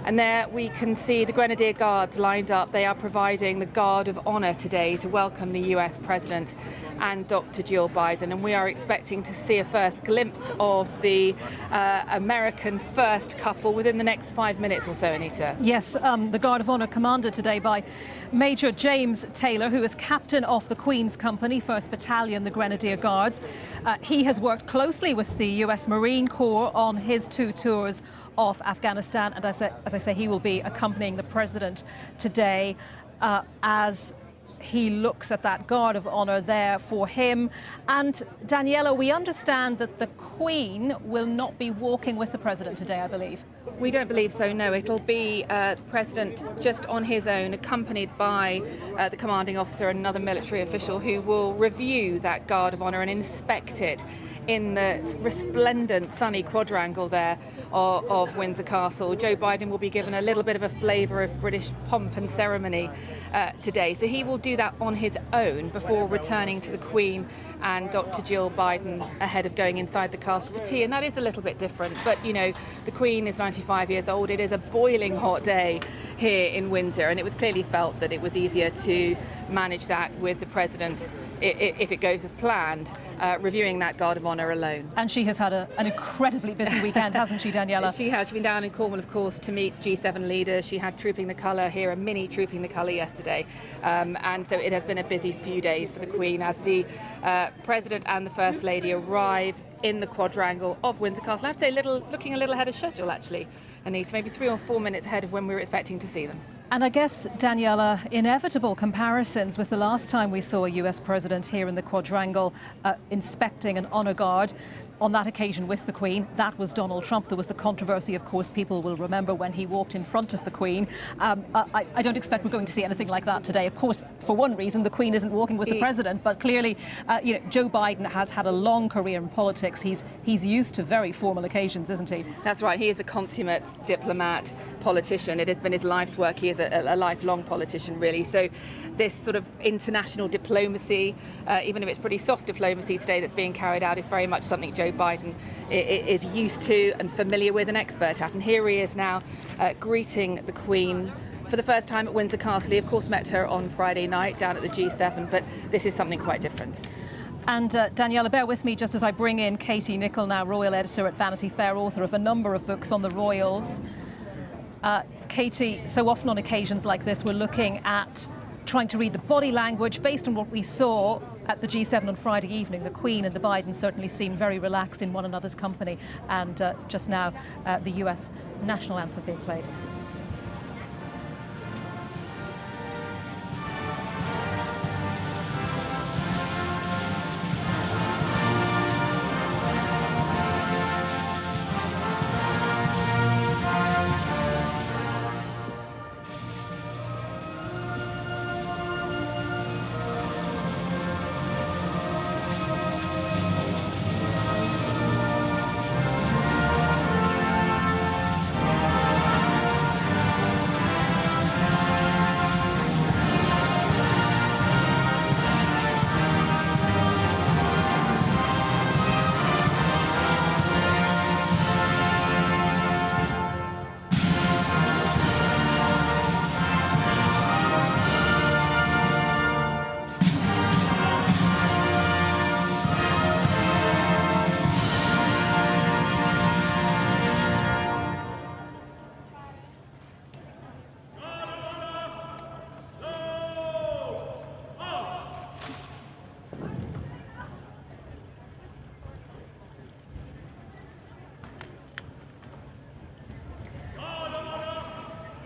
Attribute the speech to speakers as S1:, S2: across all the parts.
S1: And there we can see the Grenadier Guards lined up. They are providing the Guard of Honor today to welcome the US President and Dr. Jill Biden. And we are expecting to see a first glimpse of the American first couple within the next 5 minutes or so, Anita.
S2: Yes, the Guard of Honor commanded today by Major James Taylor, who is captain of the Queen's Company, 1st Battalion, the Grenadier Guards. He has worked closely with the US Marine Corps on his 2 tours of Afghanistan, and as I say, he will be accompanying the President today as he looks at that Guard of Honor there for him. And Daniela, we understand that the Queen will not be walking with the President today, I believe.
S1: We don't believe so, no. It'll be the President just on his own, accompanied by the commanding officer and another military official who will review that Guard of Honor and inspect it in the resplendent sunny quadrangle there of Windsor Castle. Joe Biden will be given a little bit of a flavour of British pomp and ceremony today. So he will do that on his own before returning to the Queen and Dr. Jill Biden ahead of going inside the castle for tea. And that is a little bit different. But, you know, the Queen is 95 years old. It is a boiling hot day here in Windsor. And it was clearly felt that it was easier to manage that with the President, if it goes as planned, reviewing that Guard of Honor alone.
S2: And she has had an incredibly busy weekend, hasn't she, Daniela?
S1: She has. She's been down in Cornwall, of course, to meet G7 leaders. She had Trooping the Colour here, a mini Trooping the Colour yesterday. And so it has been a busy few days for the Queen as the President and the First Lady arrive in the quadrangle of Windsor Castle. I have to say, looking a little ahead of schedule, actually, Anita, maybe 3 or 4 minutes ahead of when we were expecting to see them.
S2: And I guess, Daniela, inevitable comparisons with the last time we saw a US President here in the quadrangle inspecting an honour guard. On that occasion with the Queen, that was Donald Trump. There was the controversy, of course, people will remember when he walked in front of the Queen. I don't expect we're going to see anything like that today. Of course, for one reason, the Queen isn't walking with the President, but clearly, Joe Biden has had a long career in politics. He's used to very formal occasions, isn't he?
S1: That's right. He is a consummate diplomat, politician. It has been his life's work. He is a lifelong politician, really. So this sort of international diplomacy, even if it's pretty soft diplomacy today that's being carried out, is very much something Joe Biden is used to and familiar with and expert at. And here he is now greeting the Queen for the first time at Windsor Castle. He, of course, met her on Friday night down at the G7, but this is something quite different.
S2: And Daniela, bear with me just as I bring in Katie Nicholl, now Royal Editor at Vanity Fair, author of a number of books on the Royals. Katie, so often on occasions like this, we're looking at trying to read the body language based on what we saw at the G7 on Friday evening. The Queen and the Biden certainly seemed very relaxed in one another's company, and just now the US national anthem being played.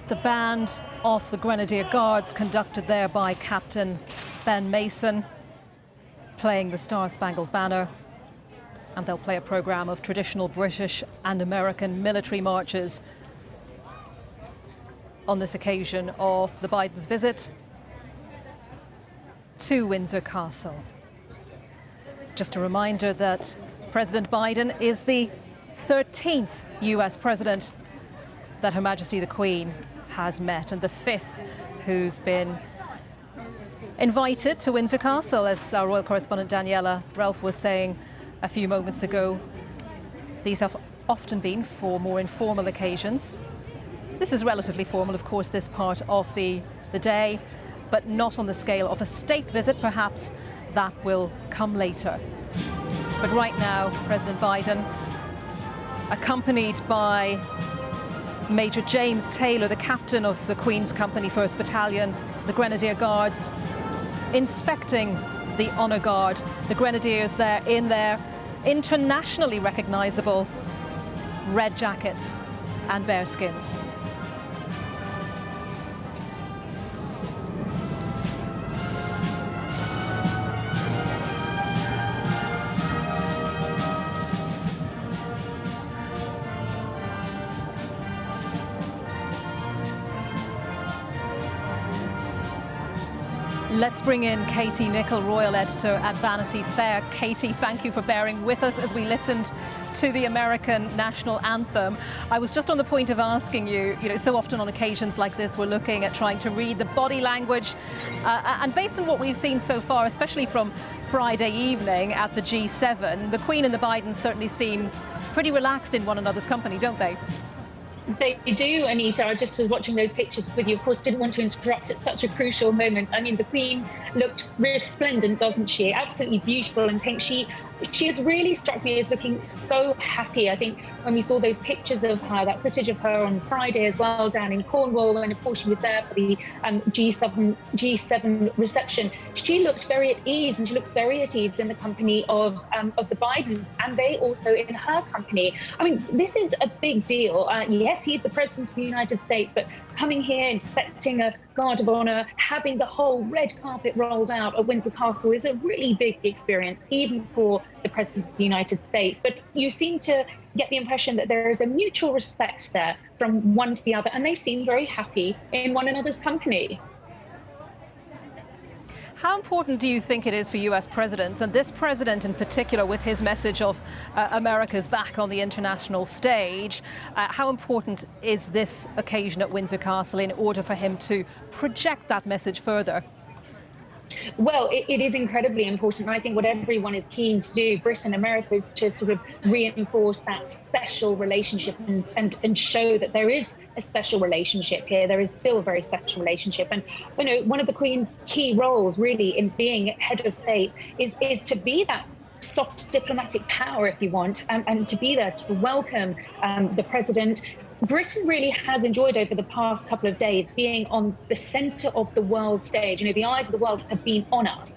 S2: The band of the Grenadier Guards, conducted there by Captain Ben Mason, playing the Star-Spangled Banner. And they'll play a programme of traditional British and American military marches on this occasion of the Biden's visit to Windsor Castle. Just a reminder that President Biden is the 13th US president that Her Majesty the Queen has met, and the 5th who's been invited to Windsor Castle. As our royal correspondent Daniela Ralph was saying a few moments ago, these have often been for more informal occasions. This is relatively formal, of course, this part of the day, but not on the scale of a state visit. Perhaps that will come later. But right now, President Biden, accompanied by Major James Taylor, the captain of the Queen's Company 1st Battalion, the Grenadier Guards, inspecting the Honour Guard. The Grenadiers there in their internationally recognisable red jackets and bearskins. Let's bring in Katie Nicholl, Royal Editor at Vanity Fair. Katie, thank you for bearing with us as we listened to the American national anthem. I was just on the point of asking you, so often on occasions like this, we're looking at trying to read the body language. And based on what we've seen so far, especially from Friday evening at the G7, the Queen and the Bidens certainly seem pretty relaxed in one another's company, don't they?
S3: They do, Anita. I just was watching those pictures with you. Of course, didn't want to interrupt at such a crucial moment. I mean, the Queen looks resplendent, doesn't she? Absolutely beautiful in pink. She has really struck me as looking so happy. I think when we saw those pictures of her, that footage of her on Friday as well, down in Cornwall, and of course she was there for the G7 reception, she looked very at ease, and she looks very at ease in the company of the Bidens, and they also in her company. I mean, this is a big deal. Yes, he's the President of the United States, but coming here, inspecting a Guard of Honour, having the whole red carpet rolled out at Windsor Castle is a really big experience, even for the President of the United States. But you seem to get the impression that there is a mutual respect there from one to the other, and they seem very happy in one another's company.
S2: How important do you think it is for US presidents, and this president in particular with his message of America's back on the international stage, how important is this occasion at Windsor Castle in order for him to project that message further?
S3: Well, it is incredibly important. I think what everyone is keen to do, Britain, America, is to sort of reinforce that special relationship and show that there is a special relationship here. There is still a very special relationship. And, one of the Queen's key roles really in being head of state is to be that soft diplomatic power, if you want, and to be there to welcome the president. Britain really has enjoyed over the past couple of days being on the centre of the world stage. The eyes of the world have been on us.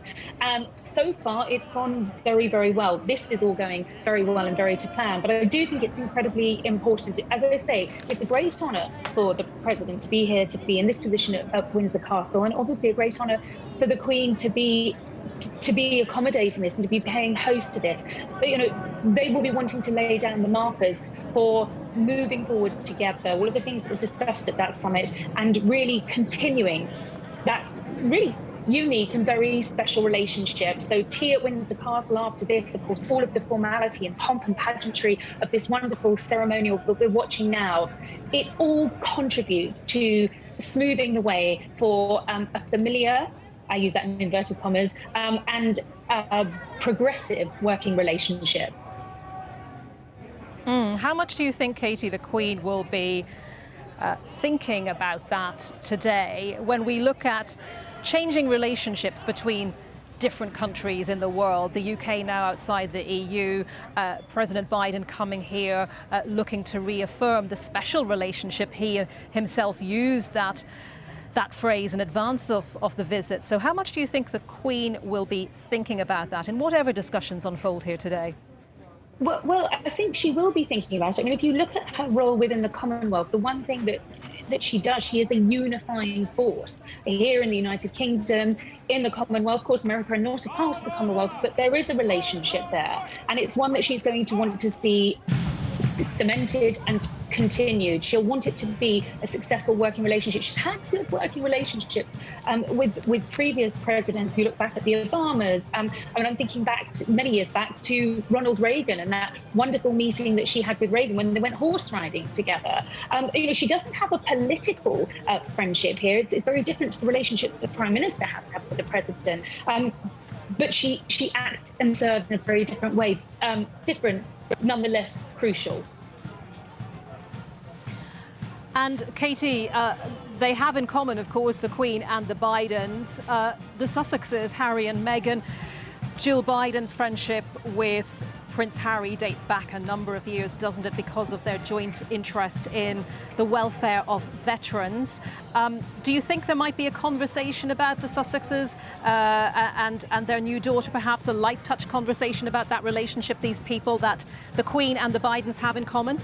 S3: So far, it's gone very, very well. This is all going very well and very to plan. But I do think it's incredibly important. As I say, it's a great honour for the president to be here, to be in this position at Windsor Castle, and obviously a great honour for the Queen to be accommodating this and to be paying host to this. But, they will be wanting to lay down the markers for moving forwards together, all of the things that were discussed at that summit, and really continuing that really unique and very special relationship. So tea at Windsor Castle after this, of course, all of the formality and pomp and pageantry of this wonderful ceremonial that we're watching now, it all contributes to smoothing the way for a familiar, I use that in inverted commas, and a progressive working relationship.
S2: How much do you think, Katie, the Queen will be thinking about that today when we look at changing relationships between different countries in the world? The UK now outside the EU, President Biden coming here looking to reaffirm the special relationship. He himself used that phrase in advance of the visit. So how much do you think the Queen will be thinking about that in whatever discussions unfold here today?
S3: Well, I think she will be thinking about it. I mean, if you look at her role within the Commonwealth, the one thing that she does, she is a unifying force. Here in the United Kingdom, in the Commonwealth, of course, America are not a part of the Commonwealth, but there is a relationship there. And it's one that she's going to want to see cemented and continued. She'll want it to be a successful working relationship. She's had good working relationships with previous presidents. You look back at the Obamas. I'm thinking back many years back to Ronald Reagan and that wonderful meeting that she had with Reagan when they went horse riding together. She doesn't have a political friendship here. It's very different to the relationship the Prime Minister has to have with the President. But she acts and serves in a very different way. Different, but nonetheless crucial.
S2: And Katie, they have in common, of course, the Queen and the Bidens. The Sussexes, Harry and Meghan. Jill Biden's friendship with Prince Harry dates back a number of years, doesn't it, because of their joint interest in the welfare of veterans. Do you think there might be a conversation about the Sussexes and their new daughter, perhaps a light touch conversation about that relationship, these people that the Queen and the Bidens have in common?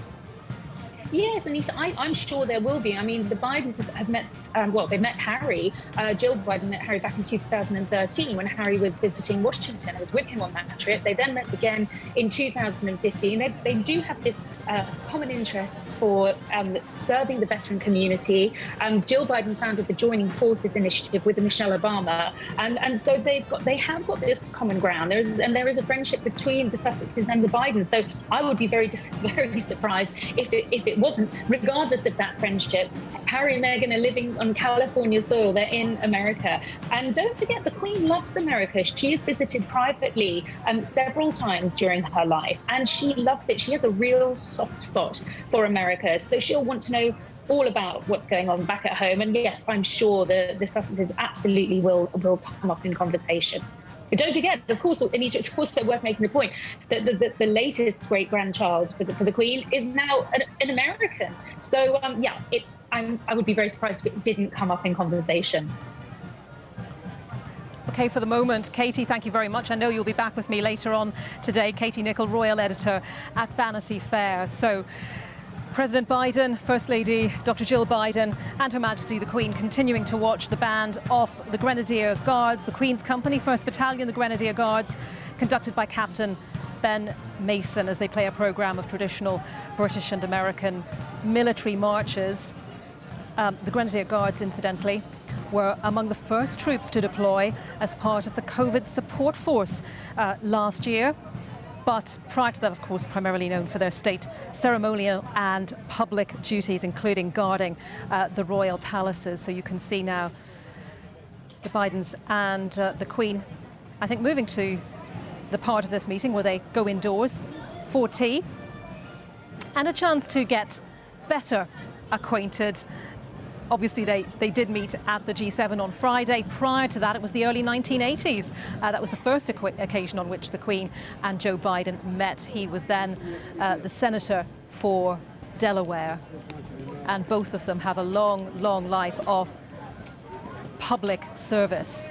S3: Yes, Anita, I'm sure there will be. I mean, the Bidens have met, they met Harry. Jill Biden met Harry back in 2013 when Harry was visiting Washington. I was with him on that trip. They then met again in 2015. They do have this common interest for serving the veteran community. Jill Biden founded the Joining Forces initiative with Michelle Obama. And so they have got this common ground. There is a friendship between the Sussexes and the Bidens. So I would be very surprised if it wasn't. Regardless of that friendship, Harry and Meghan are living on California soil. They're in America. And don't forget, the Queen loves America. She has visited privately several times during her life, and she loves it. She has a real soft spot for America. So she'll want to know all about what's going on back at home. And yes, I'm sure the Sussexes absolutely will come up in conversation. But don't forget, of course, Anita, it's also worth making the point that the latest great-grandchild for the Queen is now an American. So, I would be very surprised if it didn't come up in conversation.
S2: OK, for the moment, Katie, thank you very much. I know you'll be back with me later on today. Katie Nicholl, Royal Editor at Vanity Fair. So, President Biden, First Lady Dr. Jill Biden and Her Majesty the Queen continuing to watch the band of the Grenadier Guards, the Queen's Company, 1st Battalion, the Grenadier Guards, conducted by Captain Ben Mason as they play a programme of traditional British and American military marches. The Grenadier Guards, incidentally, were among the first troops to deploy as part of the COVID support force last year. But prior to that, of course, primarily known for their state ceremonial and public duties, including guarding the royal palaces. So you can see now the Bidens and the Queen, I think, moving to the part of this meeting where they go indoors for tea and a chance to get better acquainted. Obviously, they did meet at the G7 on Friday. Prior to that, it was the early 1980s. That was the first occasion on which the Queen and Joe Biden met. He was then the senator for Delaware. And both of them have a long, long life of public service.